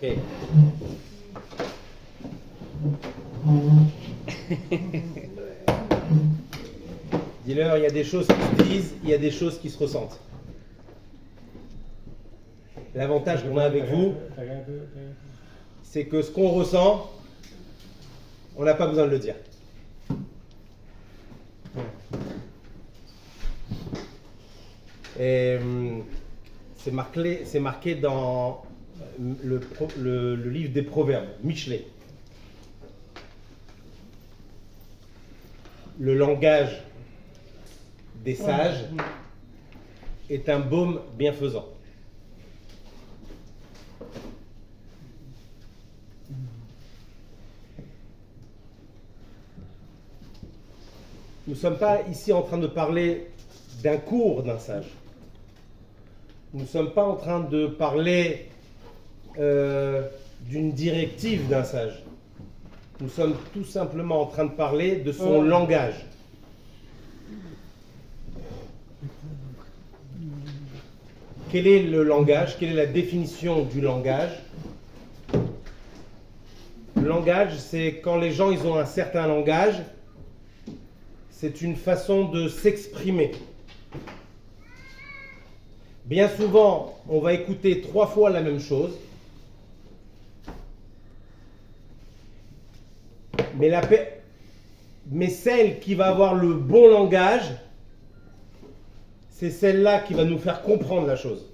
Ok. Dis-leur, il y a des choses qui se disent, il y a des choses qui se ressentent. L'avantage qu'on a avec vous, c'est que ce qu'on ressent, on n'a pas besoin de le dire. Et c'est marqué dans le livre des Proverbes, Michelet. Le langage des sages est un baume bienfaisant. Nous ne sommes pas ici en train de parler d'un cours d'un sage. Nous ne sommes pas en train de parler d'une directive d'un sage. Nous sommes tout simplement en train de parler de son langage. Quel est le langage? Quelle est la définition du langage? Le langage, c'est quand les gens ils ont un certain langage, c'est une façon de s'exprimer. Bien souvent, on va écouter 3 fois la même chose, mais celle qui va avoir le bon langage, c'est celle-là qui va nous faire comprendre la chose.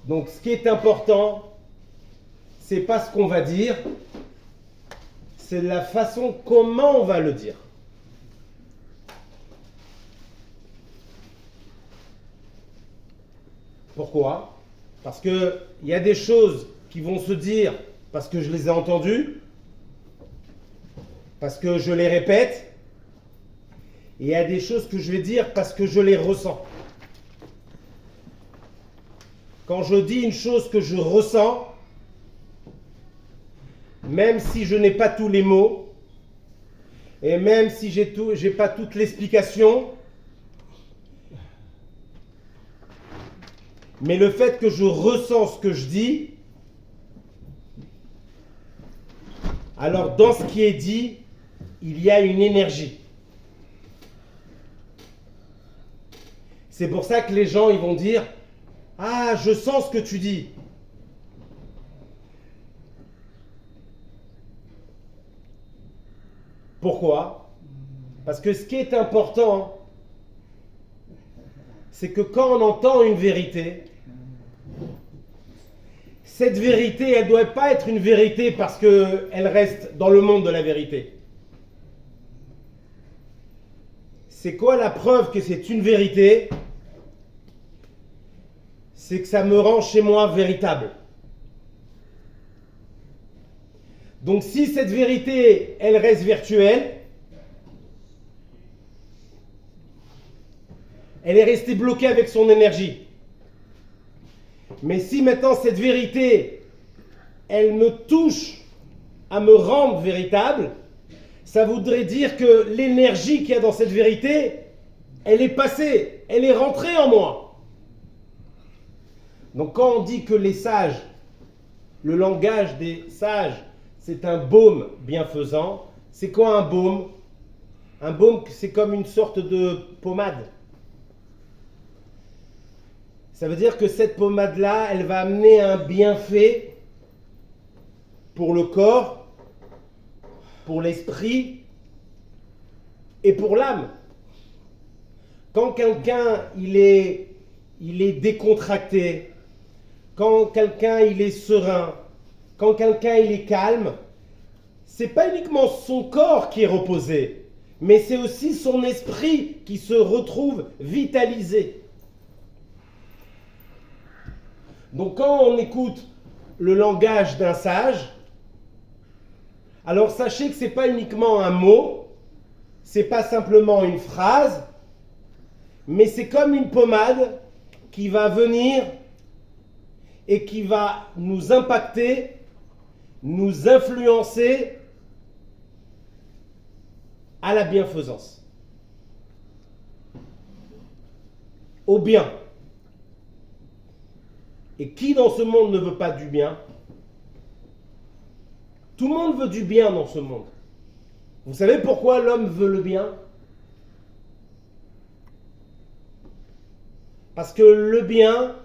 Donc, ce qui est important, c'est pas ce qu'on va dire, c'est la façon comment on va le dire. Pourquoi? Parce qu'il y a des choses qui vont se dire parce que je les ai entendues, parce que je les répète, et il y a des choses que je vais dire parce que je les ressens. Quand je dis une chose que je ressens, même si je n'ai pas tous les mots, et même si j'ai pas toute l'explication, mais le fait que je ressens ce que je dis, alors dans ce qui est dit, il y a une énergie. C'est pour ça que les gens ils vont dire « Ah, je sens ce que tu dis ». Pourquoi? Parce que ce qui est important, c'est que quand on entend une vérité, cette vérité, elle ne doit pas être une vérité parce qu'elle reste dans le monde de la vérité. C'est quoi la preuve que c'est une vérité? C'est que ça me rend chez moi véritable. Donc si cette vérité, elle reste virtuelle, elle est restée bloquée avec son énergie. Mais si maintenant cette vérité, elle me touche à me rendre véritable, ça voudrait dire que l'énergie qu'il y a dans cette vérité, elle est passée, elle est rentrée en moi. Donc quand on dit que les sages, le langage des sages, c'est un baume bienfaisant, c'est quoi un baume? Un baume, c'est comme une sorte de pommade. Ça veut dire que cette pommade-là, elle va amener un bienfait pour le corps, pour l'esprit et pour l'âme. Quand quelqu'un il est décontracté, quand quelqu'un il est serein, quand quelqu'un il est calme, c'est pas uniquement son corps qui est reposé, mais c'est aussi son esprit qui se retrouve vitalisé. Donc quand on écoute le langage d'un sage, alors sachez que c'est pas uniquement un mot, c'est pas simplement une phrase, mais c'est comme une pommade qui va venir et qui va nous impacter, nous influencer à la bienfaisance, au bien. Et qui dans ce monde ne veut pas du bien? Tout le monde veut du bien dans ce monde. Vous savez pourquoi l'homme veut le bien? Parce que le bien,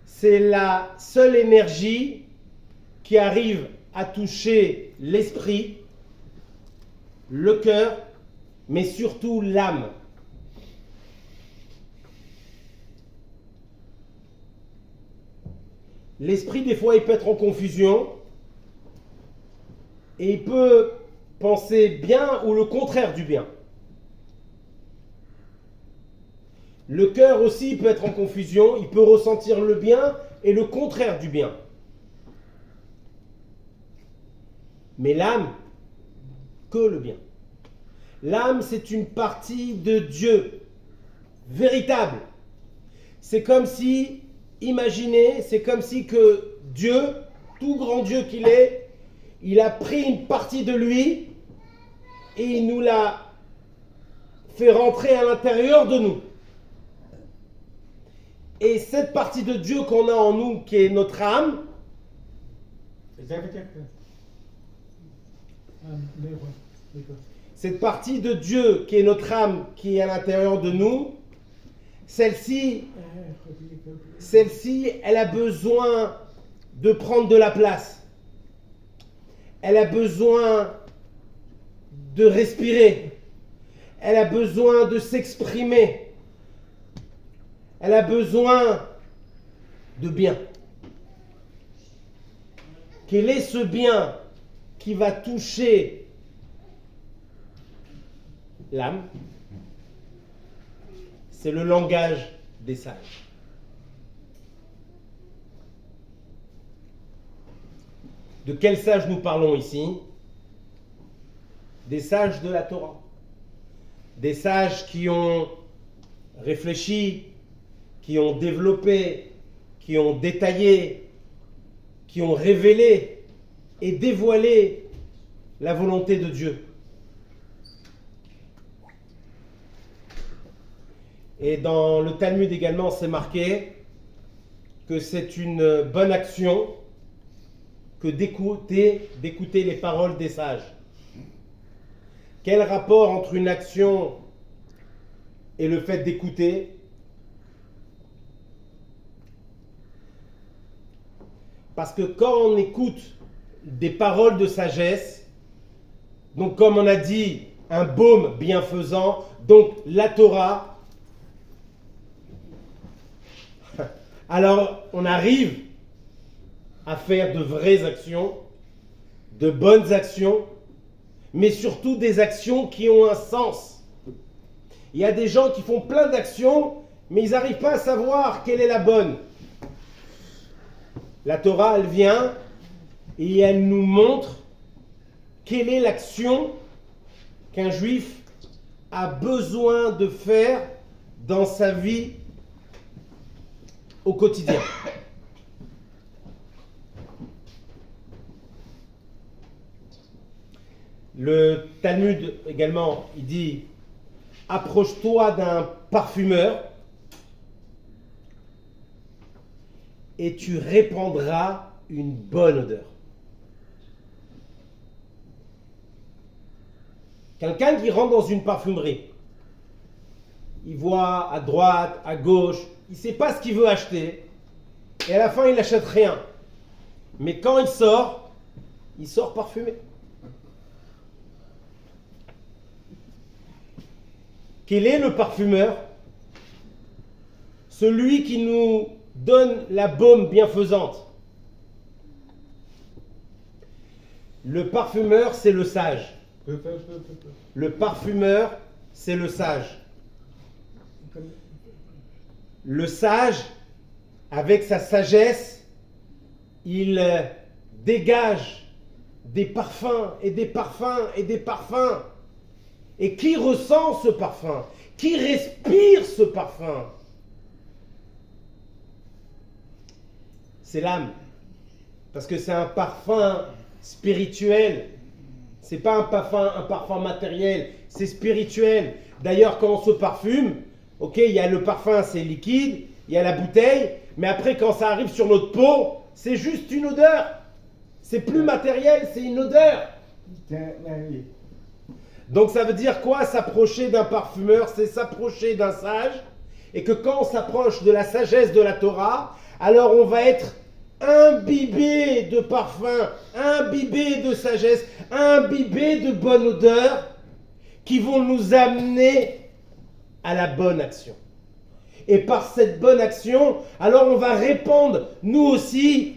c'est la seule énergie qui arrive à toucher l'esprit, le cœur, mais surtout l'âme. L'esprit, des fois, il peut être en confusion et il peut penser bien ou le contraire du bien. Le cœur aussi peut être en confusion, il peut ressentir le bien et le contraire du bien. Mais l'âme, que le bien. L'âme, c'est une partie de Dieu, véritable. C'est comme si, imaginez, c'est comme si que Dieu, tout grand Dieu qu'il est, il a pris une partie de lui et il nous l'a fait rentrer à l'intérieur de nous. Et cette partie de Dieu qu'on a en nous, qui est notre âme, cette partie de Dieu qui est notre âme, qui est à l'intérieur de nous, celle-ci, elle a besoin de prendre de la place. Elle a besoin de respirer. Elle a besoin de s'exprimer. Elle a besoin de bien. Quel est ce bien qui va toucher l'âme? C'est le langage des sages. De quels sages nous parlons ici? Des sages de la Torah. Des sages qui ont réfléchi, qui ont développé, qui ont détaillé, qui ont révélé et dévoilé la volonté de Dieu. Et dans le Talmud également, c'est marqué que c'est une bonne action que d'écouter les paroles des sages. Quel rapport entre une action et le fait d'écouter? Parce que quand on écoute des paroles de sagesse, donc comme on a dit, un baume bienfaisant, donc la Torah, alors on arrive à faire de vraies actions, de bonnes actions, mais surtout des actions qui ont un sens. Il y a des gens qui font plein d'actions, mais ils n'arrivent pas à savoir quelle est la bonne. La Torah, elle vient et elle nous montre quelle est l'action qu'un juif a besoin de faire dans sa vie au quotidien. Le Talmud également, il dit « Approche-toi d'un parfumeur et tu répandras une bonne odeur. » Quelqu'un qui rentre dans une parfumerie, il voit à droite, à gauche, il ne sait pas ce qu'il veut acheter, et à la fin il n'achète rien. Mais quand il sort parfumé. Quel est le parfumeur? Celui qui nous donne la baume bienfaisante. Le parfumeur, c'est le sage. Le parfumeur, c'est le sage. Le sage, avec sa sagesse, il dégage des parfums et des parfums et des parfums. Et qui ressent ce parfum? Qui respire ce parfum? C'est l'âme. Parce que c'est un parfum spirituel. C'est pas un parfum matériel, c'est spirituel. D'ailleurs, quand on se parfume, ok, il y a le parfum, c'est liquide, il y a la bouteille, Mais après, quand ça arrive sur notre peau, c'est juste une odeur. C'est plus matériel, c'est une odeur. Donc ça veut dire quoi, s'approcher d'un parfumeur? C'est s'approcher d'un sage. Et que quand on s'approche de la sagesse de la Torah, alors on va être imbibé de parfum, imbibé de sagesse, imbibé de bonne odeur qui vont nous amener à la bonne action. Et par cette bonne action, alors on va répandre nous aussi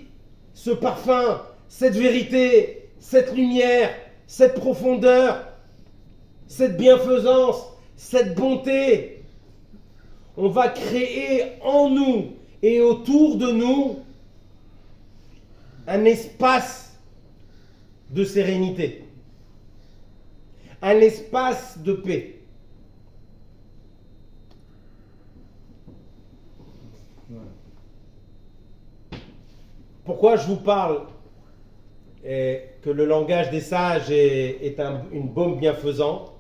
ce parfum, cette vérité, cette lumière, cette profondeur, cette bienfaisance, cette bonté. On va créer en nous et autour de nous un espace de sérénité, un espace de paix. Pourquoi je vous parle que le langage des sages est une baume bienfaisante?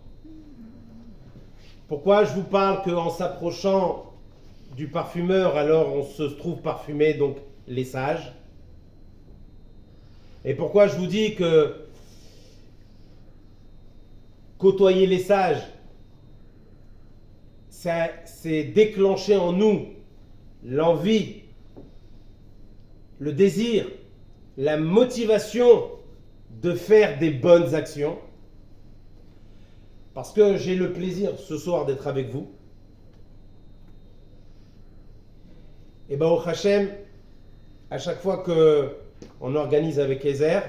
Pourquoi je vous parle qu'en s'approchant du parfumeur, alors on se trouve parfumé, donc les sages? Et pourquoi je vous dis que côtoyer les sages, c'est déclencher en nous l'envie, le désir, la motivation de faire des bonnes actions? Parce que j'ai le plaisir ce soir d'être avec vous. Et bien au Hachem, à chaque fois qu'on organise avec Ezer,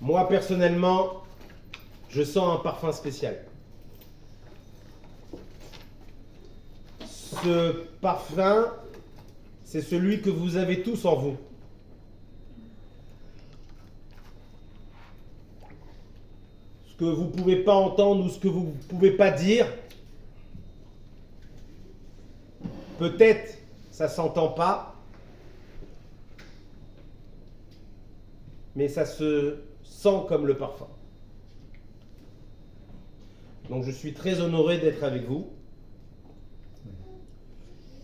moi personnellement, je sens un parfum spécial. Ce parfum, c'est celui que vous avez tous en vous. Ce que vous ne pouvez pas entendre ou ce que vous ne pouvez pas dire, peut-être ça ne s'entend pas, mais ça se sent comme le parfum. Donc je suis très honoré d'être avec vous.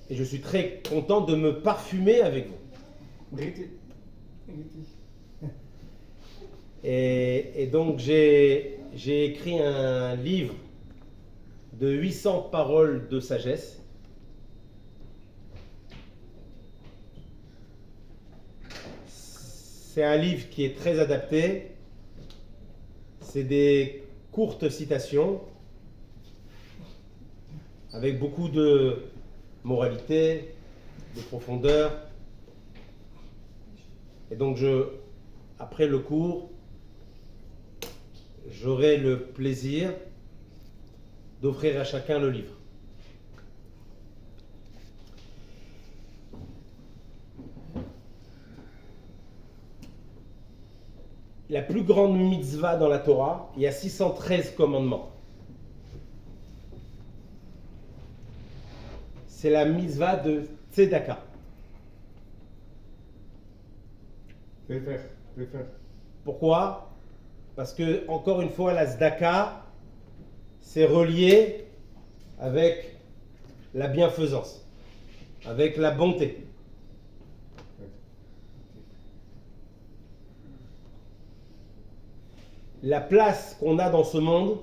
Et je suis très content de me parfumer avec vous. Et donc j'ai écrit un livre de 800 paroles de sagesse. C'est un livre qui est très adapté. C'est des courtes citations avec beaucoup de moralité, de profondeur. Et donc après le cours, j'aurai le plaisir d'offrir à chacun le livre. La plus grande mitzvah dans la Torah, il y a 613 commandements. C'est la mitzvah de Tzedaka. Pourquoi? Parce que, encore une fois, la Tzedaka, c'est relié avec la bienfaisance, avec la bonté. La place qu'on a dans ce monde,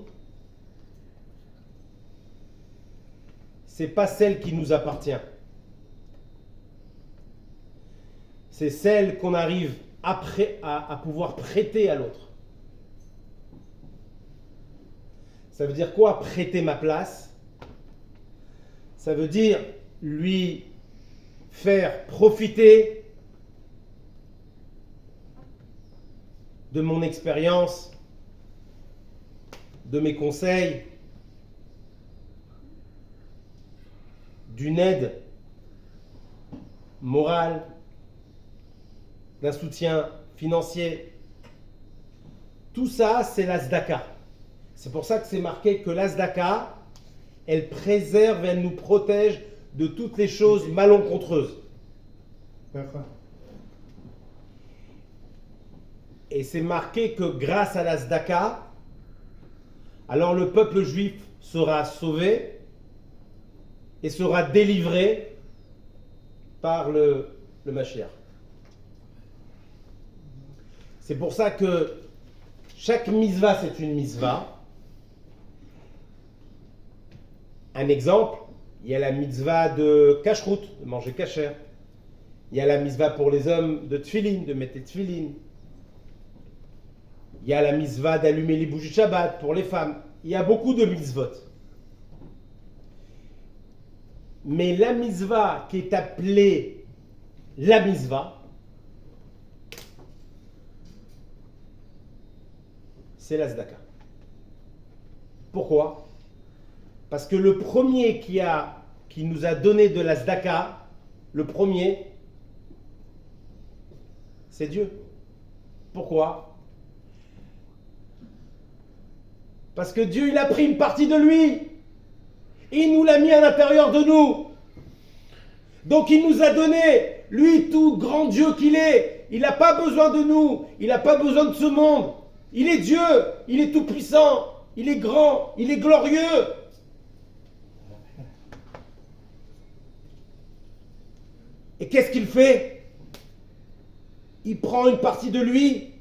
c'est pas celle qui nous appartient. C'est celle qu'on arrive à pouvoir prêter à l'autre. Ça veut dire quoi, prêter ma place? Ça veut dire lui faire profiter de mon expérience, de mes conseils, d'une aide morale, d'un soutien financier. Tout ça, c'est la tzedaka. C'est pour ça que c'est marqué que la tzedaka, elle préserve et elle nous protège de toutes les choses malencontreuses. Et c'est marqué que grâce à la tzedaka, alors le peuple juif sera sauvé et sera délivré par le Mashiach. C'est pour ça que chaque mitzvah, c'est une mitzvah. Un exemple, il y a la mitzvah de kashrut, de manger kasher. Il y a la mitzvah pour les hommes de tfilin, de mettre tfilin. Il y a la mitzvah d'allumer les bougies de Shabbat pour les femmes. Il y a beaucoup de mitzvot. Mais la mitzvah qui est appelée la mitzvah, c'est la tzedaka. Pourquoi? Parce que le premier qui nous a donné de la tzedaka, le premier, c'est Dieu. Pourquoi? Parce que Dieu, il a pris une partie de lui. Et il nous l'a mis à l'intérieur de nous. Donc il nous a donné, lui, tout grand Dieu qu'il est. Il n'a pas besoin de nous. Il n'a pas besoin de ce monde. Il est Dieu. Il est tout puissant. Il est grand. Il est glorieux. Et qu'est-ce qu'il fait? Il prend une partie de lui.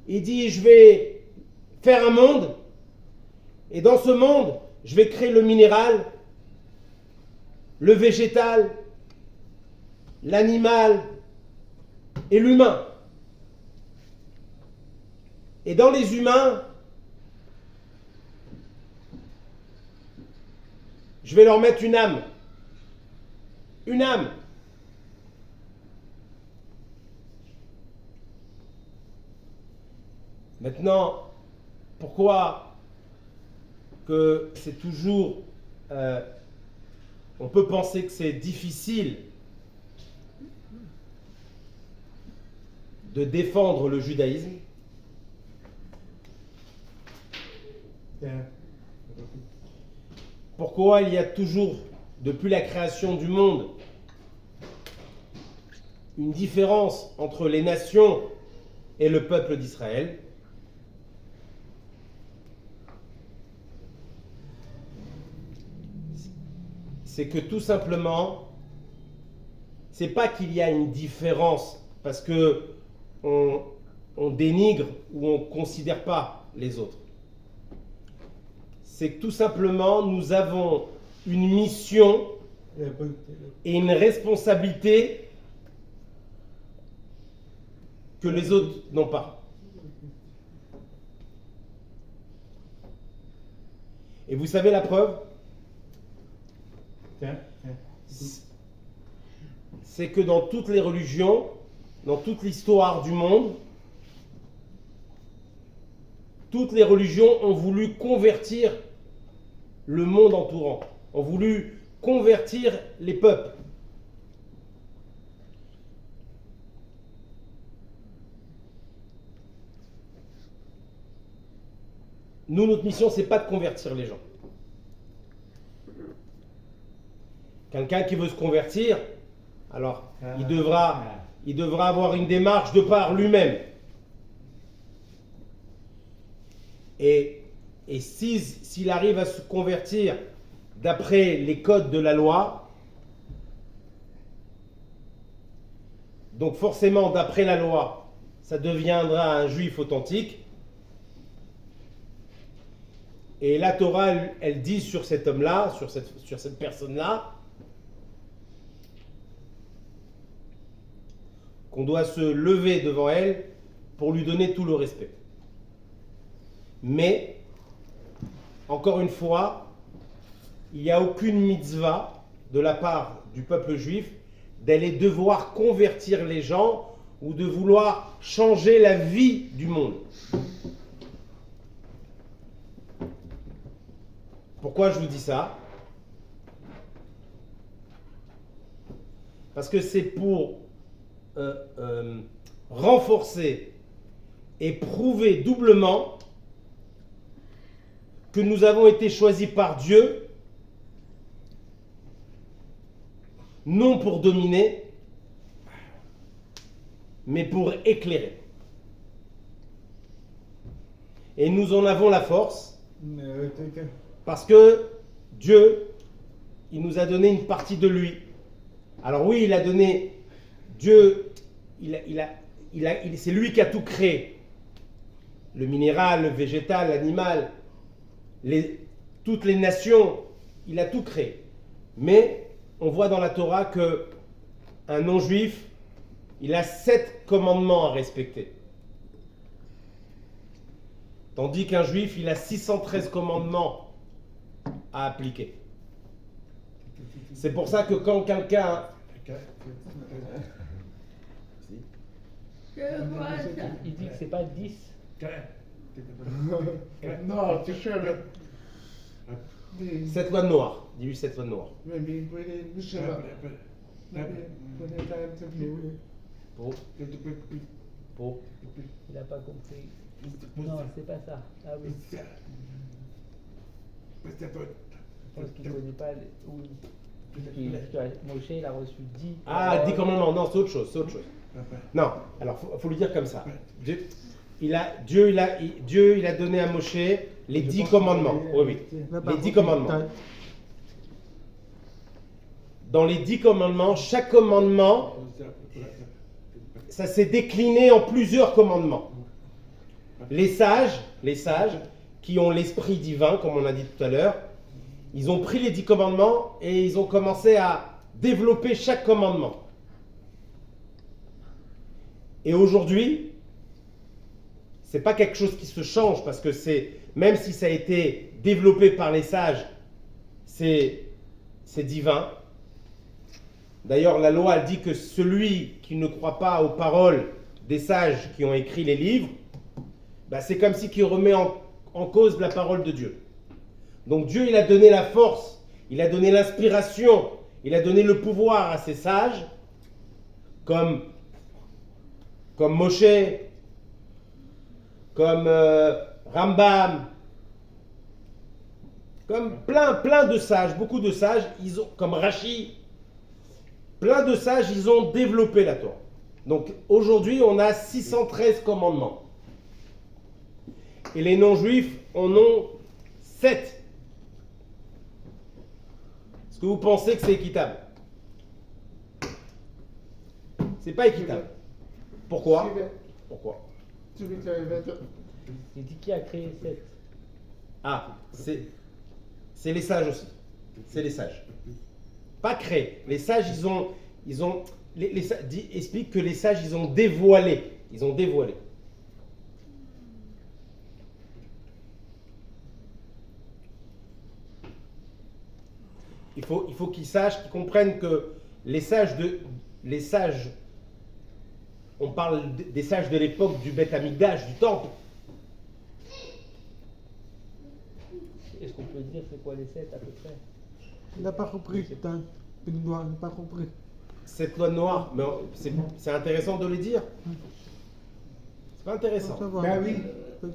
Il dit, je vais faire un monde. Et dans ce monde, je vais créer le minéral, le végétal, l'animal et l'humain. Et dans les humains, je vais leur mettre une âme. Une âme. Maintenant, pourquoi que c'est toujours... on peut penser que c'est difficile de défendre le judaïsme. Pourquoi il y a toujours, depuis la création du monde, une différence entre les nations et le peuple d'Israël? C'est que tout simplement, c'est pas qu'il y a une différence parce que on dénigre ou on considère pas les autres. C'est que tout simplement, nous avons une mission et une responsabilité que les autres n'ont pas. Et vous savez la preuve? C'est que dans toutes les religions, dans toute l'histoire du monde, toutes les religions ont voulu convertir le monde entourant, ont voulu convertir les peuples. Nous, notre mission, c'est pas de convertir les gens. Quelqu'un qui veut se convertir, alors il devra avoir une démarche de par lui-même. Et s'il arrive à se convertir d'après les codes de la loi, donc forcément d'après la loi, ça deviendra un juif authentique. Et la Torah, elle dit sur cet homme-là, sur cette personne-là, qu'on doit se lever devant elle pour lui donner tout le respect. Mais, encore une fois, il n'y a aucune mitzvah de la part du peuple juif d'aller devoir convertir les gens ou de vouloir changer la vie du monde. Pourquoi je vous dis ça? Parce que c'est pour renforcer et prouver doublement que nous avons été choisis par Dieu, non pour dominer, mais pour éclairer. Et nous en avons la force, parce que Dieu, il nous a donné une partie de lui Alors oui, il a donné, Dieu, c'est lui qui a tout créé. Le minéral, le végétal, l'animal, toutes les nations, il a tout créé. Mais on voit dans la Torah que un non-juif, il a 7 commandements à respecter. Tandis qu'un juif, il a 613 commandements à appliquer. C'est pour ça que quand quelqu'un... Il dit que c'est pas 10. Non, tu sais, 7 lois noires. Dis-lui 7 lois noires. Pour Il n'a pas compris. Non, c'est pas ça. Ah oui. Je pense qu'il ne connaît pas. Oui. Moshe, il a reçu 10. Ah, 10 commandements. Non, c'est autre chose. C'est autre chose. Non, alors faut lui dire comme ça. Dieu, il a donné à Moshe les 10 commandements. Oui, oui. Les 10 commandements. Dans les 10 commandements, chaque commandement, ça s'est décliné en plusieurs commandements. Les sages qui ont l'esprit divin, comme on a dit tout à l'heure, ils ont pris les 10 commandements et ils ont commencé à développer chaque commandement. Et aujourd'hui, c'est pas quelque chose qui se change parce que même si ça a été développé par les sages, c'est divin. D'ailleurs, la loi elle dit que celui qui ne croit pas aux paroles des sages qui ont écrit les livres, c'est comme si il remet en cause la parole de Dieu. Donc Dieu, il a donné la force, il a donné l'inspiration, il a donné le pouvoir à ces sages, comme Moshe, comme Rambam, comme plein de sages, beaucoup de sages, comme Rashi, plein de sages, ils ont développé la Torah. Donc aujourd'hui, on a 613 commandements. Et les non-juifs en ont 7. Est-ce que vous pensez que c'est équitable? C'est pas équitable. Pourquoi? Il dit qui a créé 7. Ah, c'est les sages aussi. C'est les sages. Pas créé. Les sages, explique que les sages, ils ont dévoilé. Ils ont dévoilé. Il faut qu'ils sachent, qu'ils comprennent que les sages, on parle des sages de l'époque du Beth Amikdash, du temple. Est-ce qu'on peut dire c'est quoi les 7 à peu près? Il n'a pas compris, putain. Il n'a pas compris. Cette loi noire, mais c'est intéressant de les dire. C'est pas intéressant. Ben oui. Ok.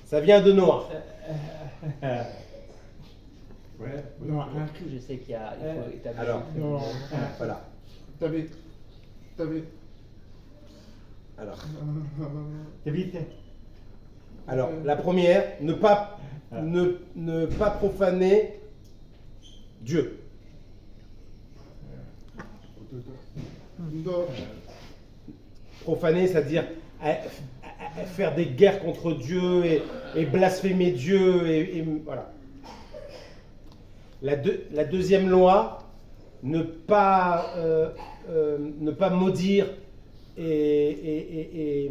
Ça vient de noir. Je sais qu'il faut établir. Alors, voilà. Alors, la première, ne pas profaner Dieu. Profaner, c'est-à-dire faire des guerres contre Dieu et blasphémer Dieu et voilà. La deuxième loi, ne pas maudire et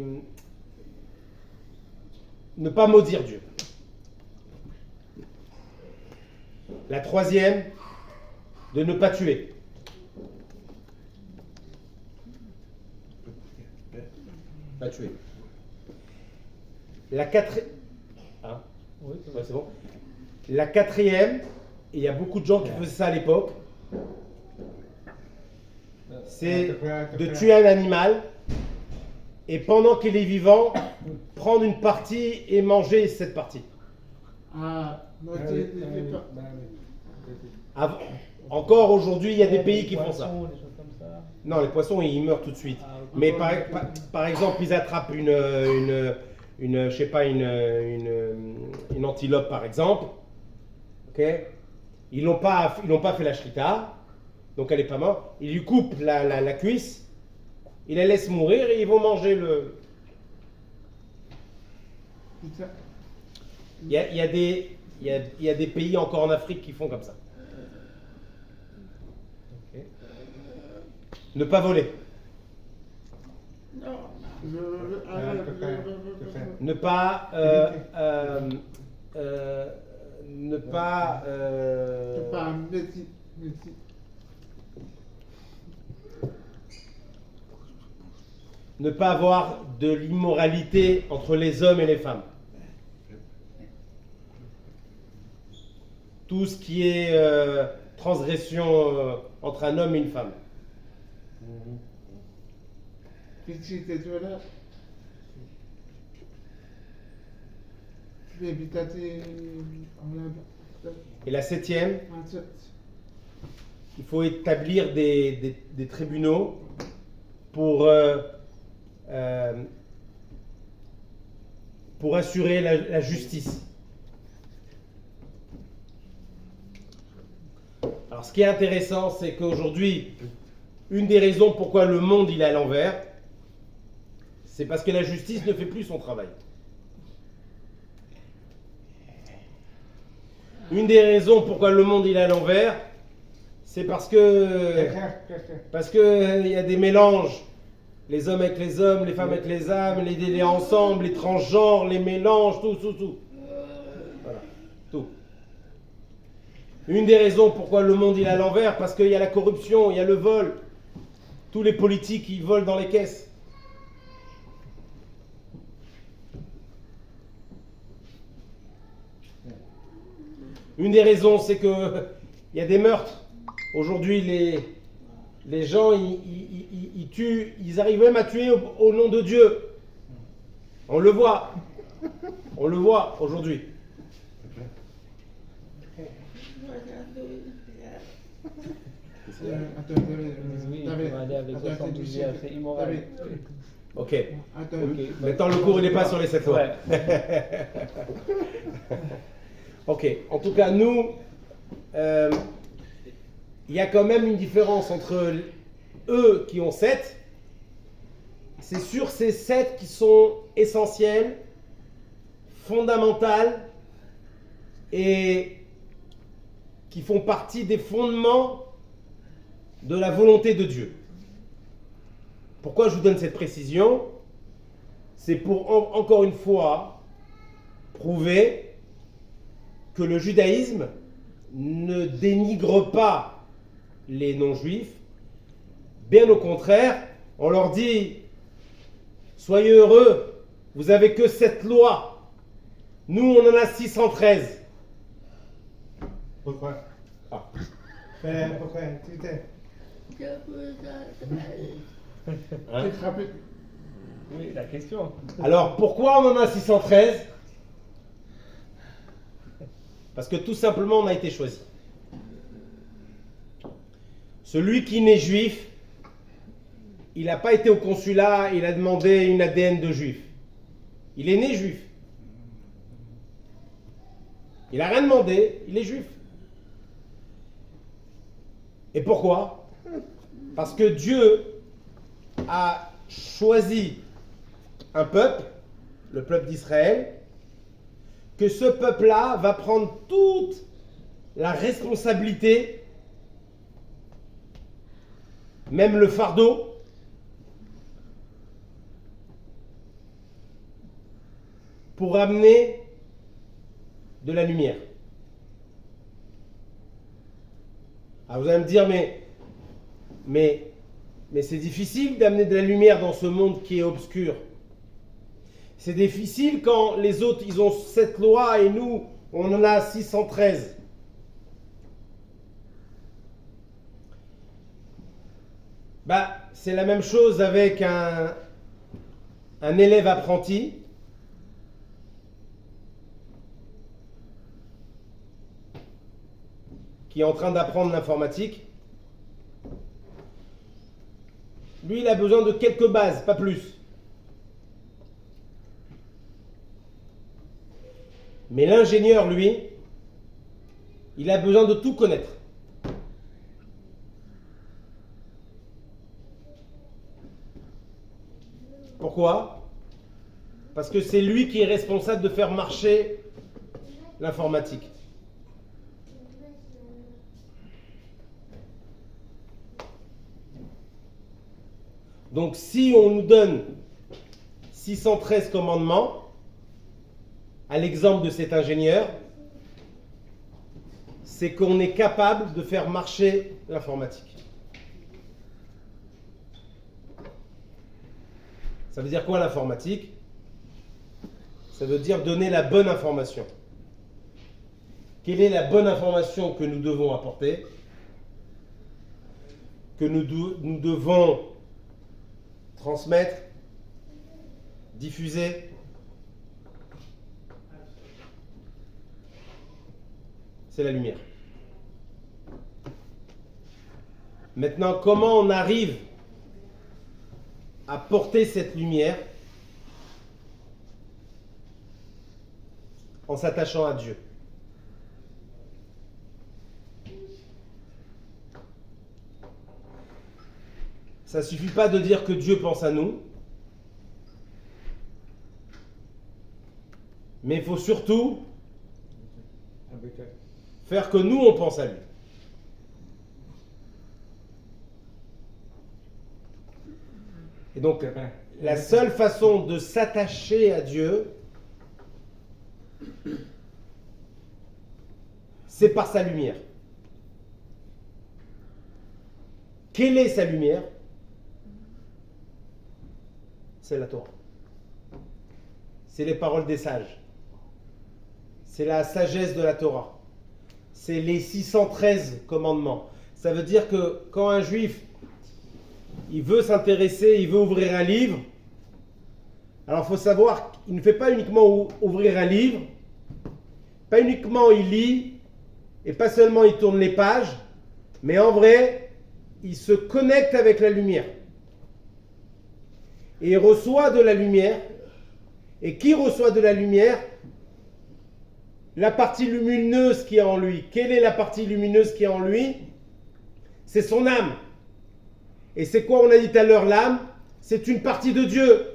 ne pas maudire Dieu. La troisième, de ne pas tuer. Pas tuer. La quatrième. Hein? Oui, Ouais, c'est bon. La quatrième, et il y a beaucoup de gens qui faisaient ça à l'époque, c'est de tuer un animal et pendant qu'il est vivant, prendre une partie et manger cette partie. Encore aujourd'hui, il y a des pays qui font ça. Des choses comme ça. Non, les poissons, ils meurent tout de suite. Ah, ok. Mais par exemple, ils attrapent je sais pas, une antilope, par exemple. Ok. Ils n'ont pas fait la shrita, donc elle n'est pas morte. Ils lui coupent la cuisse, ils la laissent mourir et ils vont manger le. Putain. Il y a des pays encore en Afrique qui font comme ça. Ok. Ne pas voler. Ne pas. Ne pas. C'est pas un métier. Ne pas avoir de l'immoralité entre les hommes et les femmes. Tout ce qui est transgression entre un homme et une femme. Qu'est-ce que c'était toi là? Tu es habitaté en là. Et la septième, il faut établir des tribunaux pour assurer la justice. Alors, ce qui est intéressant, c'est qu'aujourd'hui, une des raisons pourquoi le monde il est à l'envers, c'est parce que la justice ne fait plus son travail. Une des raisons pourquoi le monde il est à l'envers, c'est parce que il y a des mélanges, les hommes avec les hommes, les femmes avec les femmes, les ensemble, les transgenres, les mélanges, tout. Voilà, tout. Une des raisons pourquoi le monde il est à l'envers, parce qu'il y a la corruption, il y a le vol. Tous les politiques ils volent dans les caisses. Une des raisons, c'est que il y a des meurtres. Aujourd'hui, les gens, ils tuent, ils arrivent même à tuer au nom de Dieu. On le voit. On le voit aujourd'hui. Oui, il faut aller avec 72 heures, c'est immoral. Ok. Attends. Maintenant, le cours, il n'est pas sur les 7 lois. Ouais. Ok. En tout cas, nous, il y a quand même une différence entre eux qui ont 7. C'est sur ces 7 qui sont essentiels, fondamentales et qui font partie des fondements de la volonté de Dieu. Pourquoi je vous donne cette précision? C'est pour encore une fois prouver que le judaïsme ne dénigre pas les non-juifs. Bien au contraire, on leur dit soyez heureux, vous avez que cette loi. Nous, on en a 613. Pourquoi? Ah. Pourquoi? Tu sais. Hein? Tu te rappelles? Oui, la question. Alors, pourquoi on en a 613? Parce que tout simplement, on a été choisi. Celui qui n'est juif, il n'a pas été au consulat, il a demandé une ADN de juif. Il est né juif. Il n'a rien demandé, il est juif. Et pourquoi? Parce que Dieu a choisi un peuple, le peuple d'Israël, que ce peuple-là va prendre toute la responsabilité, même le fardeau, pour amener de la lumière. Alors vous allez me dire, mais c'est difficile d'amener de la lumière dans ce monde qui est obscur. C'est difficile quand les autres, ils ont cette loi et nous, on en a 613. C'est la même chose avec un élève apprenti qui est en train d'apprendre l'informatique. Lui, il a besoin de quelques bases, pas plus. Mais l'ingénieur, lui, il a besoin de tout connaître. Pourquoi? Parce que c'est lui qui est responsable de faire marcher l'informatique. Donc si on nous donne 613 commandements, à l'exemple de cet ingénieur, c'est qu'on est capable de faire marcher l'informatique. Ça veut dire quoi l'informatique? Ça veut dire donner la bonne information. Quelle est la bonne information que nous devons apporter? Que nous devons transmettre, diffuser? C'est la lumière. Maintenant, comment on arrive à porter cette lumière? En s'attachant à Dieu. Ça ne suffit pas de dire que Dieu pense à nous, mais il faut surtout faire que nous, on pense à lui. Et donc, la seule façon de s'attacher à Dieu, c'est par sa lumière. Quelle est sa lumière? C'est la Torah. C'est les paroles des sages. C'est la sagesse de la Torah. C'est les 613 commandements. Ça veut dire que quand un juif, il veut s'intéresser, il veut ouvrir un livre, alors il faut savoir qu'il ne fait pas uniquement ouvrir un livre, pas uniquement il lit, et pas seulement il tourne les pages, mais en vrai, il se connecte avec la lumière. Et il reçoit de la lumière. Et qui reçoit de la lumière? La partie lumineuse qui est en lui. Quelle est la partie lumineuse qui est en lui? C'est son âme. Et c'est quoi, on a dit tout à l'heure, l'âme? C'est une partie de Dieu.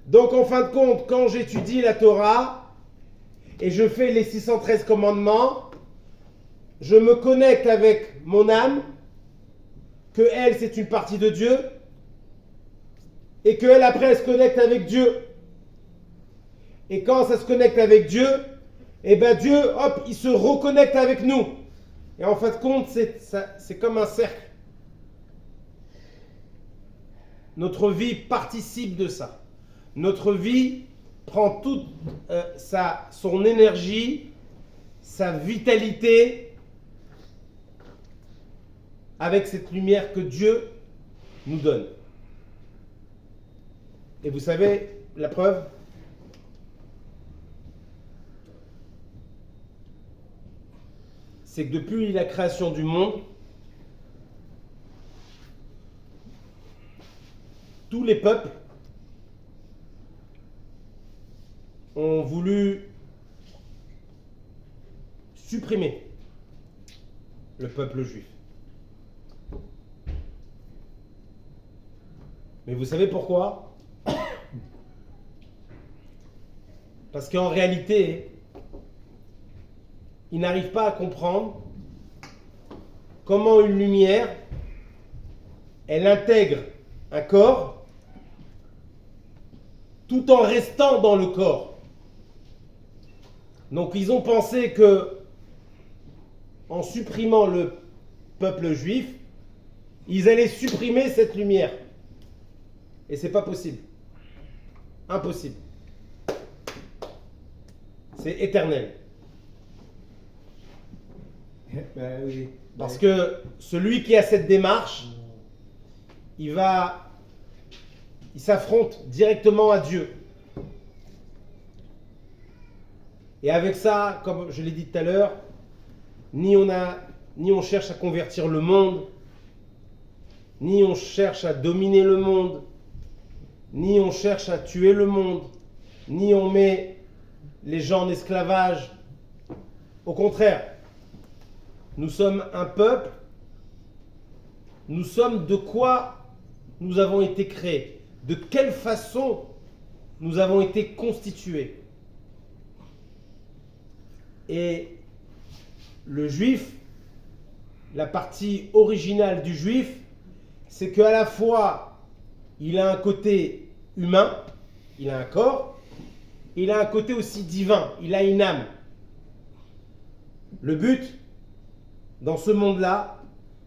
Donc en fin de compte, quand j'étudie la Torah et je fais les 613 commandements, je me connecte avec mon âme, que elle, c'est une partie de Dieu, et qu'elle, après, elle se connecte avec Dieu. Et quand ça se connecte avec Dieu, et ben Dieu, hop, il se reconnecte avec nous. Et en fin de compte, c'est comme un cercle. Notre vie participe de ça. Notre vie prend toute son énergie, sa vitalité, avec cette lumière que Dieu nous donne. Et vous savez, la preuve, c'est que depuis la création du monde, tous les peuples ont voulu supprimer le peuple juif. Mais vous savez pourquoi? Parce qu'en réalité, ils n'arrivent pas à comprendre comment une lumière, elle intègre un corps tout en restant dans le corps. Donc ils ont pensé que en supprimant le peuple juif, ils allaient supprimer cette lumière. Et c'est pas possible. Impossible. C'est éternel. Ben oui. Parce que celui qui a cette démarche, il s'affronte directement à Dieu. Et avec ça, comme je l'ai dit tout à l'heure, ni on cherche à convertir le monde, ni on cherche à dominer le monde, ni on cherche à tuer le monde, ni on met les gens en esclavage. Au contraire, nous sommes un peuple, nous sommes de quoi nous avons été créés, de quelle façon nous avons été constitués. Et le juif, la partie originale du juif, c'est qu'à la fois, il a un côté humain, il a un corps, il a un côté aussi divin, il a une âme. Le but, dans ce monde-là,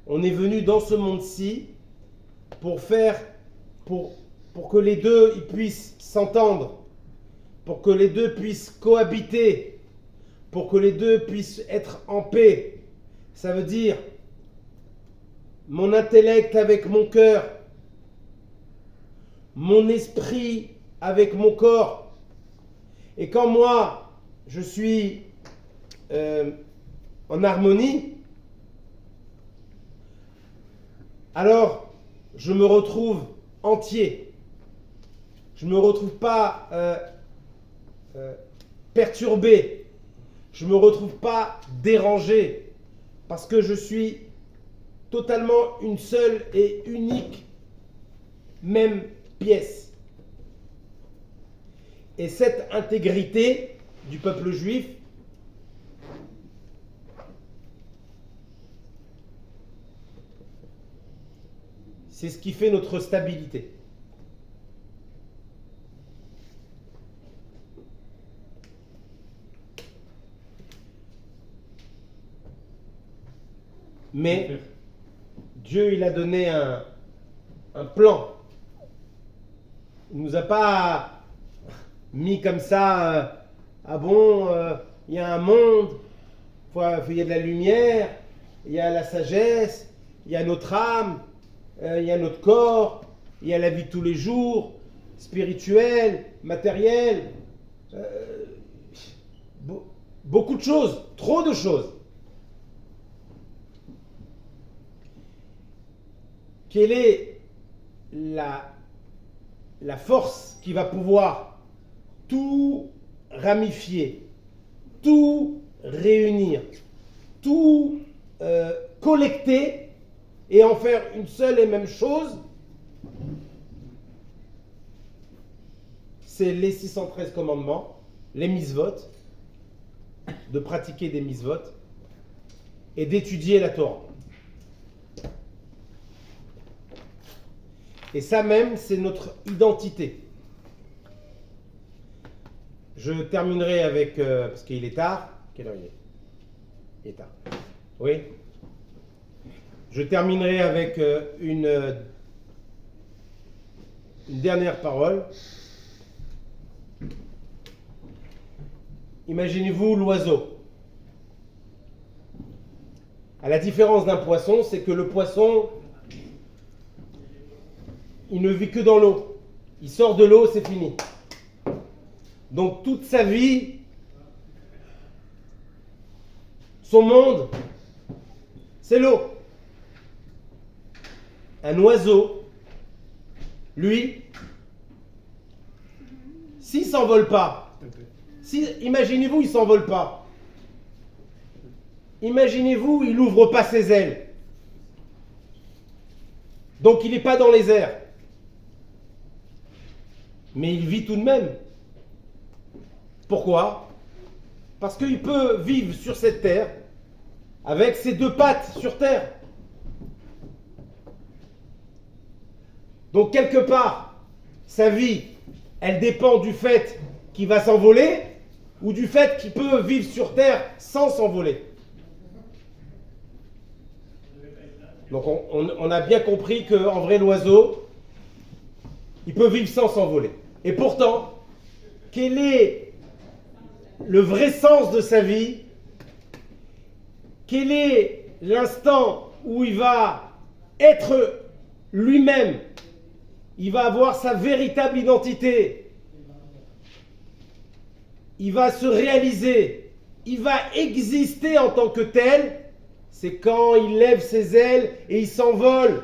on est venu dans ce monde-ci pour que les deux ils puissent s'entendre, pour que les deux puissent cohabiter, pour que les deux puissent être en paix. Ça veut dire mon intellect avec mon cœur, mon esprit avec mon corps. Et quand moi, je suis en harmonie, alors je me retrouve entier. Je ne me retrouve pas perturbé. Je ne me retrouve pas dérangé. Parce que je suis totalement une seule et unique même pièce. Et cette intégrité du peuple juif, c'est ce qui fait notre stabilité. Mais Dieu, il a donné un plan. Il ne nous a pas mis comme ça, ah bon, il y a un monde, il y a de la lumière, il y a la sagesse, il y a notre âme, il y a notre corps, il y a la vie de tous les jours, spirituelle, matérielle, beaucoup de choses, trop de choses. Quelle est la force qui va pouvoir tout ramifier, tout réunir, tout collecter et en faire une seule et même chose? C'est les 613 commandements, les mitzvot, de pratiquer des mitzvot et d'étudier la Torah. Et ça même, c'est notre identité. Je terminerai avec, parce qu'il est tard. Quelle heure il est? Il est tard. Oui. Je terminerai avec une dernière parole. Imaginez-vous l'oiseau. À la différence d'un poisson, c'est que le poisson, il ne vit que dans l'eau. Il sort de l'eau, c'est fini. Donc toute sa vie, son monde, c'est l'eau. Un oiseau, lui, s'il ne s'envole pas, imaginez-vous, il ne s'envole pas. Imaginez-vous, il n'ouvre pas ses ailes. Donc il n'est pas dans les airs. Mais il vit tout de même. Pourquoi? Parce qu'il peut vivre sur cette terre avec ses deux pattes sur terre. Donc quelque part, sa vie, elle dépend du fait qu'il va s'envoler ou du fait qu'il peut vivre sur terre sans s'envoler. Donc on a bien compris qu'en vrai l'oiseau, il peut vivre sans s'envoler. Et pourtant, quel est le vrai sens de sa vie? Quel est l'instant où il va être lui-même? Il va avoir sa véritable identité. Il va se réaliser. Il va exister en tant que tel. C'est quand il lève ses ailes et il s'envole.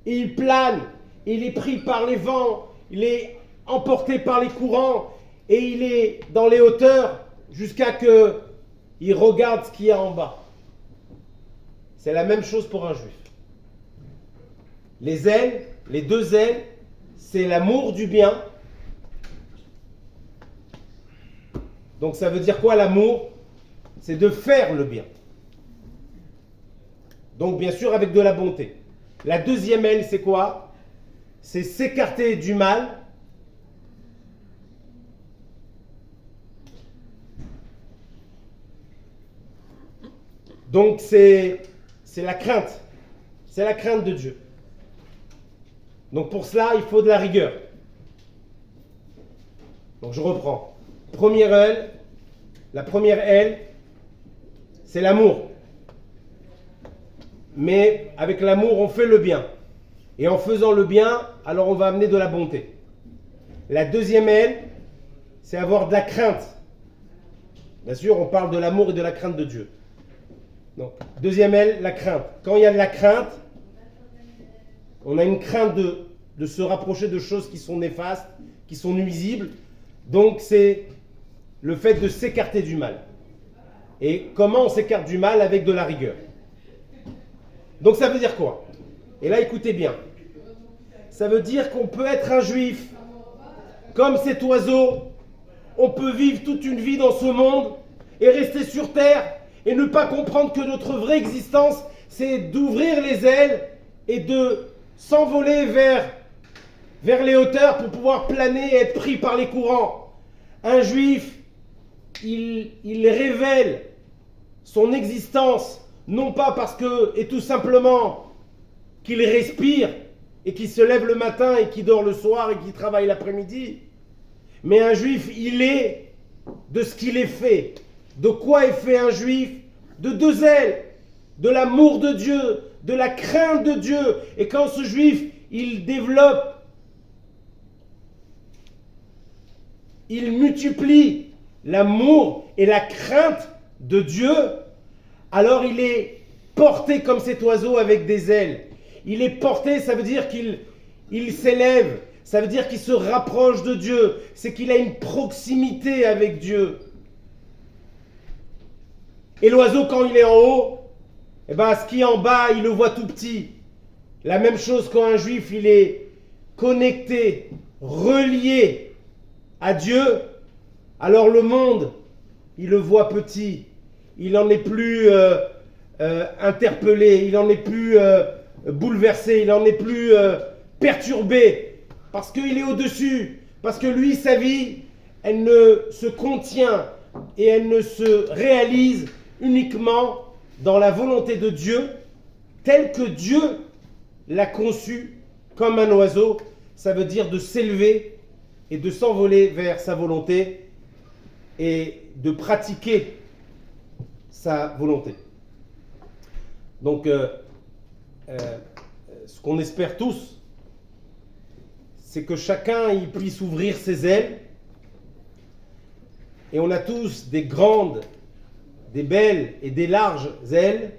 et il plane, il est pris par les vents, il est emporté par les courants et il est dans les hauteurs jusqu'à que il regarde ce qu'il y a en bas. C'est la même chose pour un juif. Les ailes, les deux ailes, c'est l'amour du bien. Donc ça veut dire quoi l'amour? C'est de faire le bien. Donc bien sûr avec de la bonté. La deuxième aile, c'est quoi? C'est s'écarter du mal. Donc c'est la crainte. C'est la crainte de Dieu. Donc pour cela, il faut de la rigueur. Donc je reprends. Première aile, la première aile, c'est l'amour. Mais avec l'amour, on fait le bien. Et en faisant le bien, alors on va amener de la bonté. La deuxième aile, c'est avoir de la crainte. Bien sûr, on parle de l'amour et de la crainte de Dieu. Donc, deuxième aile, la crainte. Quand il y a de la crainte, on a une crainte de se rapprocher de choses qui sont néfastes, qui sont nuisibles. Donc, c'est le fait de s'écarter du mal. Et comment on s'écarte du mal? Avec de la rigueur. Donc, ça veut dire quoi? Et là, écoutez bien. Ça veut dire qu'on peut être un juif comme cet oiseau. On peut vivre toute une vie dans ce monde et rester sur terre et ne pas comprendre que notre vraie existence, c'est d'ouvrir les ailes et de s'envoler vers les hauteurs pour pouvoir planer et être pris par les courants. Un juif, il révèle son existence, non pas parce que, et tout simplement, qu'il respire et qu'il se lève le matin et qu'il dort le soir et qu'il travaille l'après-midi, mais un juif, il est de ce qu'il est fait. De quoi est fait un juif? De deux ailes, de l'amour de Dieu, de la crainte de Dieu. Et quand ce juif, il développe, il multiplie l'amour et la crainte de Dieu, alors il est porté comme cet oiseau avec des ailes. Il est porté, ça veut dire qu'il s'élève, ça veut dire qu'il se rapproche de Dieu, c'est qu'il a une proximité avec Dieu. Et l'oiseau, quand il est en haut, eh ben, ce qui est en bas, il le voit tout petit. La même chose quand un juif, il est connecté, relié à Dieu, alors le monde, il le voit petit. Il n'en est plus interpellé, il n'en est plus bouleversé, il n'en est plus perturbé, parce qu'il est au-dessus, parce que lui, sa vie, elle ne se contient et elle ne se réalise uniquement dans la volonté de Dieu, telle que Dieu l'a conçue comme un oiseau. Ça veut dire de s'élever et de s'envoler vers sa volonté et de pratiquer sa volonté. Donc, ce qu'on espère tous, c'est que chacun il puisse ouvrir ses ailes. Et on a tous des grandes, des belles et des larges ailes.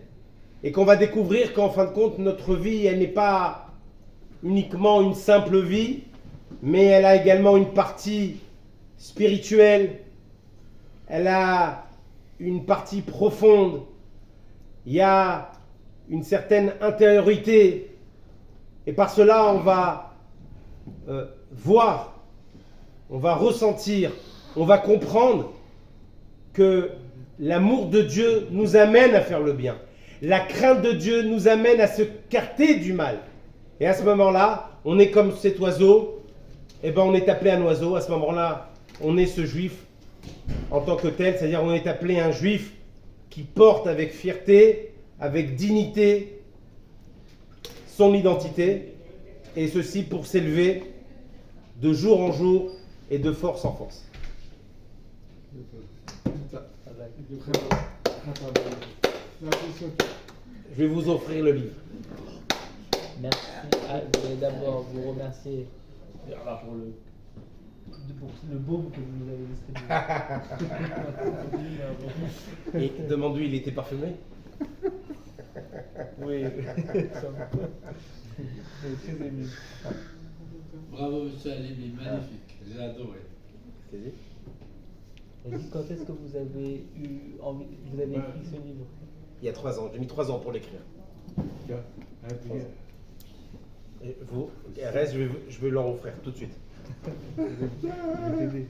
Et qu'on va découvrir qu'en fin de compte, notre vie, elle n'est pas uniquement une simple vie, mais elle a également une partie spirituelle. Elle a une partie profonde. Il y a une certaine intériorité. Et par cela, on va voir, on va ressentir, on va comprendre que l'amour de Dieu nous amène à faire le bien. La crainte de Dieu nous amène à se carter du mal. Et à ce moment-là, on est comme cet oiseau. Eh ben, on est appelé un oiseau. À ce moment-là, on est ce juif en tant que tel. C'est-à-dire, on est appelé un juif qui porte avec fierté, avec dignité, son identité. Et ceci pour s'élever de jour en jour et de force en force. Je vais vous offrir le livre. Merci. Je voulais d'abord vous remercier pour le baume que vous nous avez distribué. Et demande-lui, il était parfumé? Oui. Très ému. Bravo, monsieur Alimi, magnifique. J'ai adoré. Qu'est-ce que tu dis? Et dites, quand est-ce que vous avez eu envie, vous avez écrit ce livre? Il y a 3 ans. J'ai mis 3 ans pour l'écrire. Et vous, reste, je vais leur offrir tout de suite. Je vais t'aider.